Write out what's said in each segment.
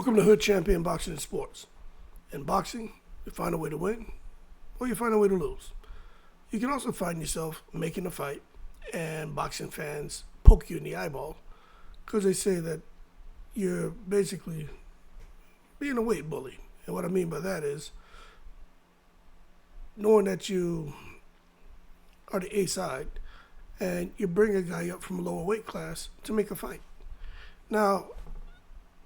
Welcome to Hood Champion Boxing and Sports. In boxing, you find a way to win, or you find a way to lose. You can also find yourself making a fight, and boxing fans poke you in the eyeball because they say that you're basically being a weight bully. And what I mean by that is knowing that you are the A side and you bring a guy up from a lower weight class to make a fight. Now,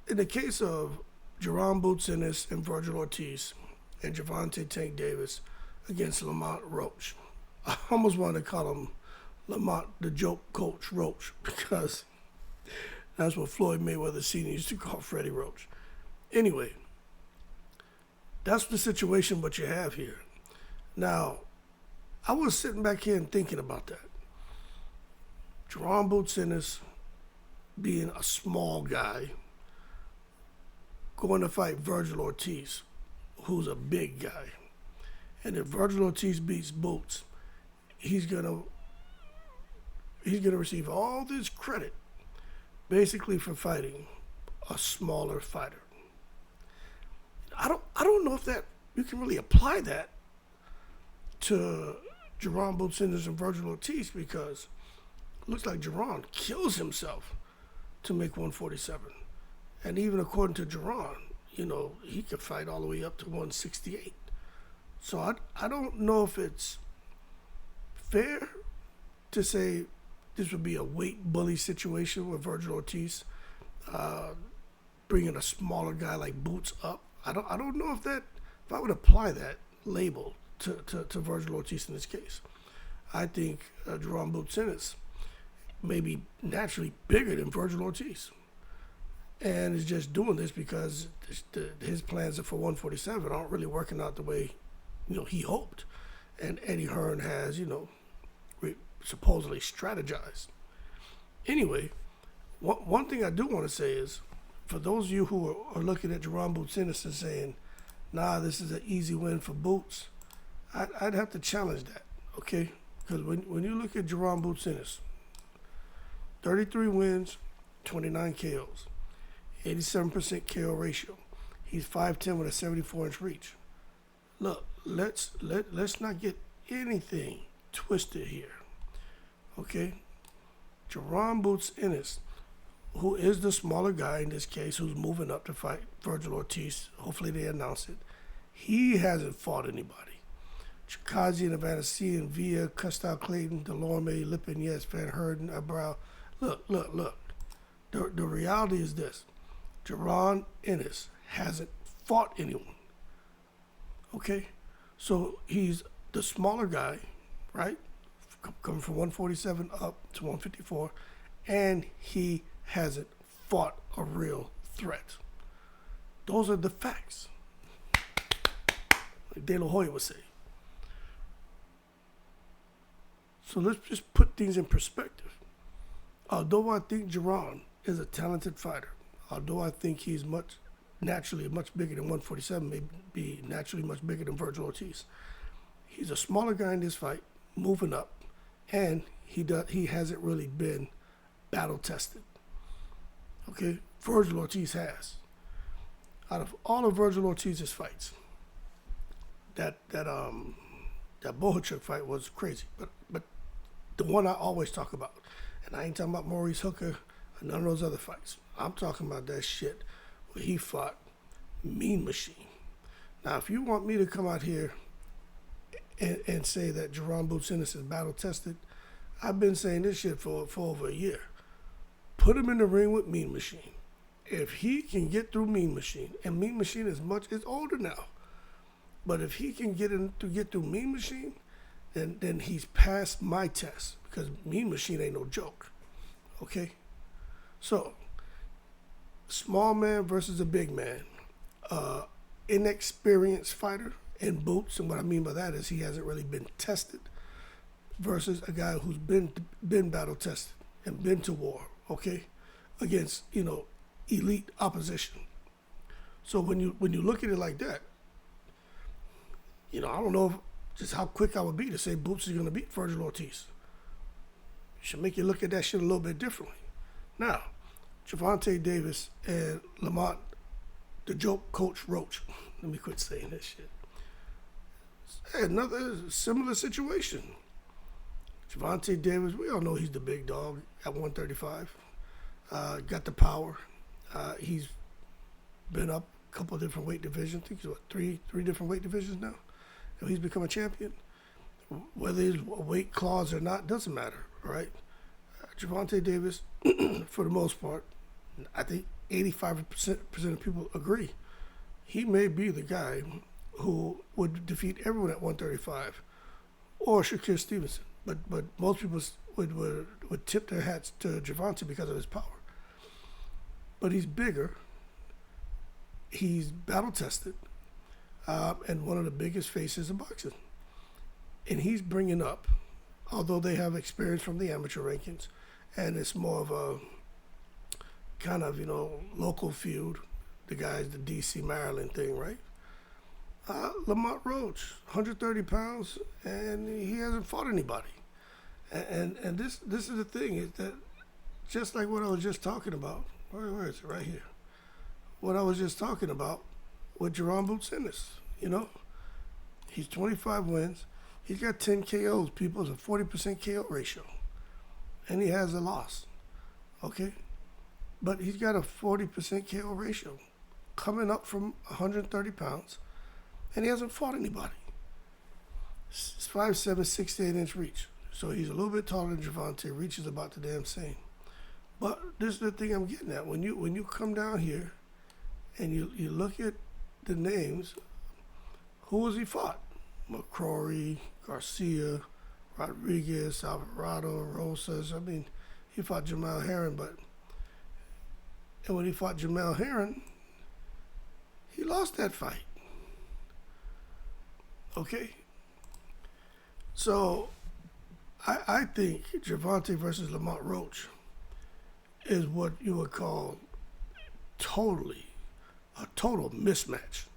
in the case of Jaron Ennis and Virgil Ortiz and Gervonta Tank Davis against Lamont Roach, I almost want to call him Lamont the joke coach Roach because that's what Floyd Mayweather Sr. used to call Freddie Roach. Anyway, that's the situation what you have here. Now, I was sitting back here and thinking about that. Jaron Ennis being a small guy going to fight Virgil Ortiz, who's a big guy. And if Virgil Ortiz beats Boots, he's gonna receive all this credit basically for fighting a smaller fighter. I don't know if that you can really apply that to Jaron Ennis and Virgil Ortiz because it looks like Jaron kills himself to make 147. And even according to Jaron, he could fight all the way up to 168. So I don't know if it's fair to say this would be a weight bully situation with Virgil Ortiz bringing a smaller guy like Boots up. I don't know if I would apply that label to Virgil Ortiz in this case. I think Jaron Ennis may be naturally bigger than Virgil Ortiz. And is just doing this because his plans for 147 aren't really working out the way, he hoped. And Eddie Hearn has, supposedly strategized. Anyway, one thing I do want to say is, for those of you who are looking at Jaron Ennis and saying, nah, this is an easy win for Boots, I'd have to challenge that, okay? Because when you look at Jaron Ennis, 33 wins, 29 KOs. 87% KO ratio. He's 5'10" with a 74-inch reach. Look, let's not get anything twisted here. Okay? Jaron Ennis, who is the smaller guy in this case, who's moving up to fight Virgil Ortiz. Hopefully they announce it. He hasn't fought anybody. Chikazi and Avanasia, Villa, Custal Clayton, Delorme, Lippin, Yes, Van Herden, Abrow. Look. The reality is this. Jaron Ennis hasn't fought anyone. Okay? So he's the smaller guy, right? Coming from 147 up to 154, and he hasn't fought a real threat. Those are the facts. Like De La Hoya would say. So let's just put things in perspective. Although I think Jaron is a talented fighter, although I think he's naturally much bigger than 147, maybe naturally much bigger than Virgil Ortiz. He's a smaller guy in this fight, moving up, and he hasn't really been battle tested. Okay, Virgil Ortiz has. Out of all of Virgil Ortiz's fights, that Bohachuk fight was crazy, but the one I always talk about, and I ain't talking about Maurice Hooker and none of those other fights. I'm talking about that shit where he fought Mean Machine. Now, if you want me to come out here and say that Jaron Ennis is battle tested, I've been saying this shit for over a year. Put him in the ring with Mean Machine. If he can get through Mean Machine, and Mean Machine is older now, but if he can get through Mean Machine, then he's passed my test because Mean Machine ain't no joke. Okay? So, small man versus a big man. Inexperienced fighter in Boots, and what I mean by that is he hasn't really been tested, versus a guy who's been battle tested and been to war, okay, against elite opposition. So when you look at it like that, I don't know just how quick I would be to say Boots is going to beat Virgil Ortiz. It should make you look at that shit a little bit differently. Now, Gervonta Davis and Lamont the joke coach Roach. Let me quit saying that shit. Another similar situation. Gervonta Davis, we all know he's the big dog at 135. Got the power. He's been up a couple of different weight divisions. I think he's three different weight divisions now. And he's become a champion. Whether he's a weight clause or not doesn't matter, right? Gervonta Davis, for the most part, I think 85% of people agree. He may be the guy who would defeat everyone at 135, or Shakur Stevenson. But most people would tip their hats to Gervonta because of his power. But he's bigger. He's battle tested, and one of the biggest faces in boxing. And he's bringing up, although they have experience from the amateur rankings, and it's more of a kind of, local feud. The guy's the D.C. Maryland thing, right? Lamont Roach, 130 pounds, and he hasn't fought anybody. And this is the thing, is that just like what I was just talking about, where is it? Right here. What I was just talking about with Jaron Ennis, he's 25 wins. He's got 10 KOs, people. It's a 40% KO ratio. And he has a loss, okay? But he's got a 40% KO ratio coming up from 130 pounds, and he hasn't fought anybody. 5'7", 68-inch reach. So he's a little bit taller than Gervonta. Reach is about the damn same. But this is the thing I'm getting at. When you come down here and you look at the names, who has he fought? McCrory, Garcia, Rodriguez, Alvarado, Rosas. I mean, he fought Jamal Herron, and when he fought Jamal Herron, he lost that fight. Okay? So, I think Gervonta versus Lamont Roach is what you would call a total mismatch.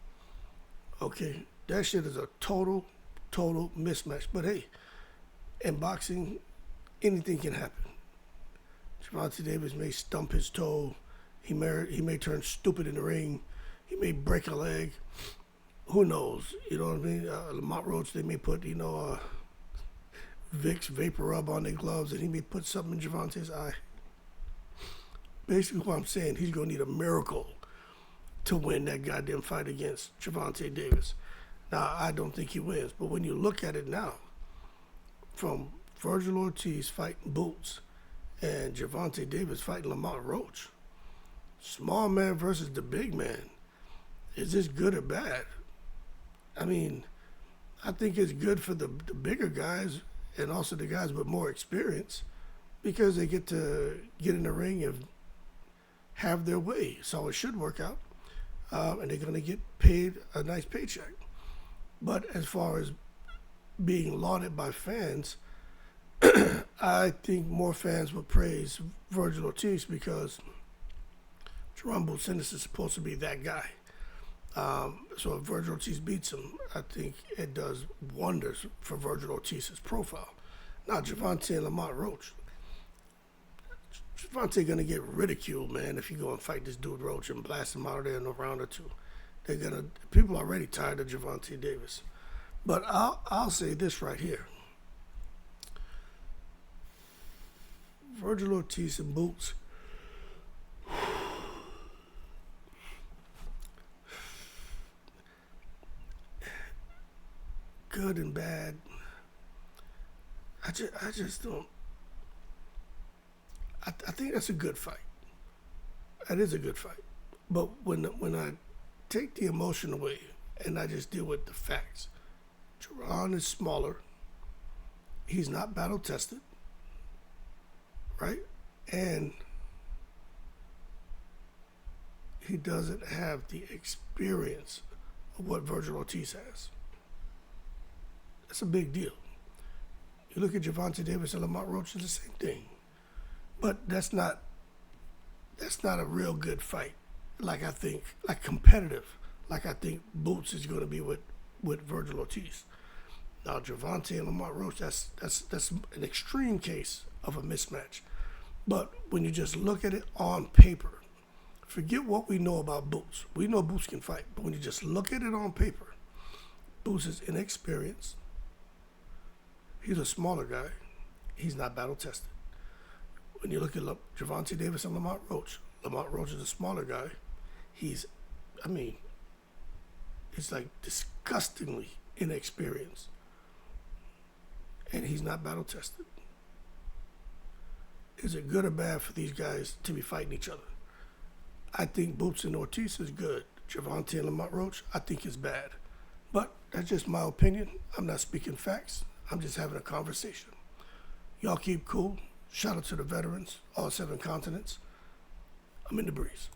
Okay? That shit is a total mismatch. But hey, in boxing, anything can happen. Gervonta Davis may stump his toe. He may turn stupid in the ring. He may break a leg. Who knows? You know what I mean? Lamont Roach, they may put, Vicks Vapor Rub on their gloves, and he may put something in Gervonta's eye. Basically, what I'm saying, he's going to need a miracle to win that goddamn fight against Gervonta Davis. Now, I don't think he wins, but when you look at it now, from Virgil Ortiz fighting Boots and Gervonta Davis fighting Lamont Roach, small man versus the big man, is this good or bad? I mean, I think it's good for the bigger guys and also the guys with more experience because they get to get in the ring and have their way. So it should work out, and they're going to get paid a nice paycheck. But as far as being lauded by fans, I think more fans would praise Virgil Ortiz because Jaron Ennis is supposed to be that guy. So if Virgil Ortiz beats him, I think it does wonders for Virgil Ortiz's profile. Now, Gervonta and Lamont Roach. Gervonta gonna get ridiculed, man, if you go and fight this dude Roach and blast him out of there in a round or two. People are already tired of Gervonta Davis. But I'll say this right here. Virgil Ortiz and Boots. Good and bad. I just don't. I think that's a good fight. That is a good fight. But when I take the emotion away and I just deal with the facts, Jaron is smaller. He's not battle tested, right? And he doesn't have the experience of what Virgil Ortiz has. That's a big deal. You look at Gervonta Davis and Lamont Roach, it's the same thing. But that's not a real good fight. Like competitive, like I think Boots is going to be with Virgil Ortiz. Now Gervonta and Lamont Roach, that's an extreme case of a mismatch. But when you just look at it on paper, Forget what we know about Boots. We know Boots can fight, but when you just look at it on paper, Boots is inexperienced. He's a smaller guy. He's not battle tested. When you look at Gervonta Davis and Lamont Roach is a smaller guy. He's like disgustingly inexperienced. And he's not battle tested. Is it good or bad for these guys to be fighting each other? I think Boots and Ortiz is good. Gervonta and Lamont Roach, I think is bad. But that's just my opinion. I'm not speaking facts. I'm just having a conversation. Y'all keep cool. Shout out to the veterans, all 7 continents. I'm in the breeze.